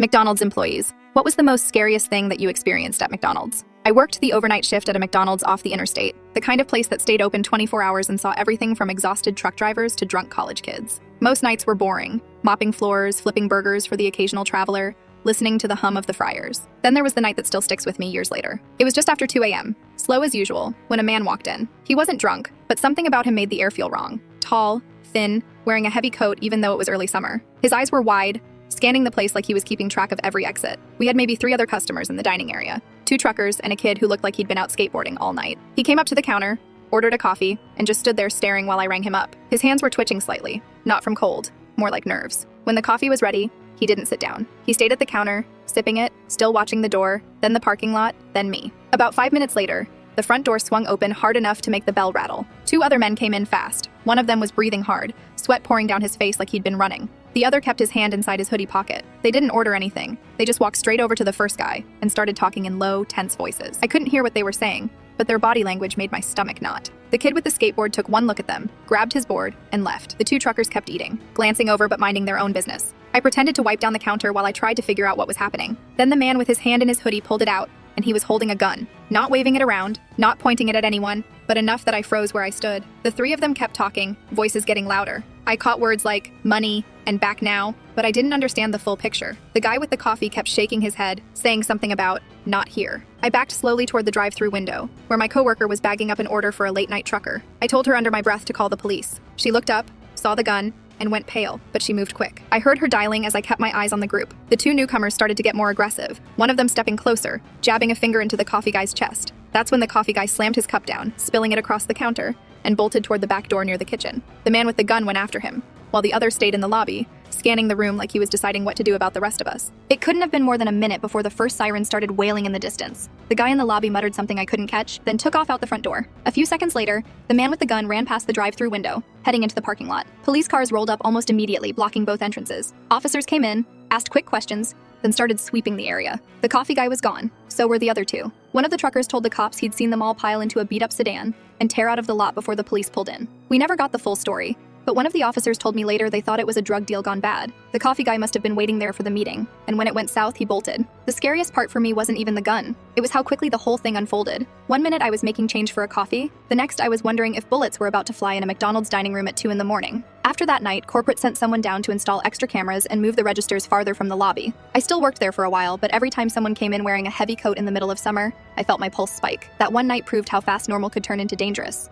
McDonald's employees. What was the most scariest thing that you experienced at McDonald's? I worked the overnight shift at a McDonald's off the interstate, the kind of place that stayed open 24 hours and saw everything from exhausted truck drivers to drunk college kids. Most nights were boring, mopping floors, flipping burgers for the occasional traveler, listening to the hum of the fryers. Then there was the night that still sticks with me years later. It was just after 2 a.m., slow as usual, when a man walked in. He wasn't drunk, but something about him made the air feel wrong. Tall, thin, wearing a heavy coat even though it was early summer. His eyes were wide, scanning the place like he was keeping track of every exit. We had maybe 3 other customers in the dining area, 2 truckers and a kid who looked like he'd been out skateboarding all night. He came up to the counter, ordered a coffee, and just stood there staring while I rang him up. His hands were twitching slightly, not from cold, more like nerves. When the coffee was ready, he didn't sit down. He stayed at the counter, sipping it, still watching the door, then the parking lot, then me. About 5 minutes later, the front door swung open hard enough to make the bell rattle. 2 other men came in fast. One of them was breathing hard, sweat pouring down his face like he'd been running. The other kept his hand inside his hoodie pocket. They didn't order anything. They just walked straight over to the first guy and started talking in low, tense voices. I couldn't hear what they were saying, but their body language made my stomach knot. The kid with the skateboard took one look at them, grabbed his board, and left. The 2 truckers kept eating, glancing over but minding their own business. I pretended to wipe down the counter while I tried to figure out what was happening. Then the man with his hand in his hoodie pulled it out, and he was holding a gun, not waving it around, not pointing it at anyone, but enough that I froze where I stood. The 3 of them kept talking, voices getting louder. I caught words like money and back now, but I didn't understand the full picture. The guy with the coffee kept shaking his head, saying something about not here. I backed slowly toward the drive-through window, where my coworker was bagging up an order for a late-night trucker. I told her under my breath to call the police. She looked up, saw the gun, and went pale, but she moved quick. I heard her dialing as I kept my eyes on the group. The 2 newcomers started to get more aggressive, one of them stepping closer, jabbing a finger into the coffee guy's chest. That's when the coffee guy slammed his cup down, spilling it across the counter, and bolted toward the back door near the kitchen. The man with the gun went after him, while the other stayed in the lobby, scanning the room like he was deciding what to do about the rest of us. It couldn't have been more than a minute before the first siren started wailing in the distance. The guy in the lobby muttered something I couldn't catch, then took off out the front door. A few seconds later, the man with the gun ran past the drive-through window, heading into the parking lot. Police cars rolled up almost immediately, blocking both entrances. Officers came in, asked quick questions, then started sweeping the area. The coffee guy was gone, so were the other 2. One of the truckers told the cops he'd seen them all pile into a beat-up sedan and tear out of the lot before the police pulled in. We never got the full story, but one of the officers told me later they thought it was a drug deal gone bad. The coffee guy must have been waiting there for the meeting, and when it went south, he bolted. The scariest part for me wasn't even the gun. It was how quickly the whole thing unfolded. 1 minute I was making change for a coffee, the next I was wondering if bullets were about to fly in a McDonald's dining room at 2 in the morning. After that night, corporate sent someone down to install extra cameras and move the registers farther from the lobby. I still worked there for a while, but every time someone came in wearing a heavy coat in the middle of summer, I felt my pulse spike. That one night proved how fast normal could turn into dangerous.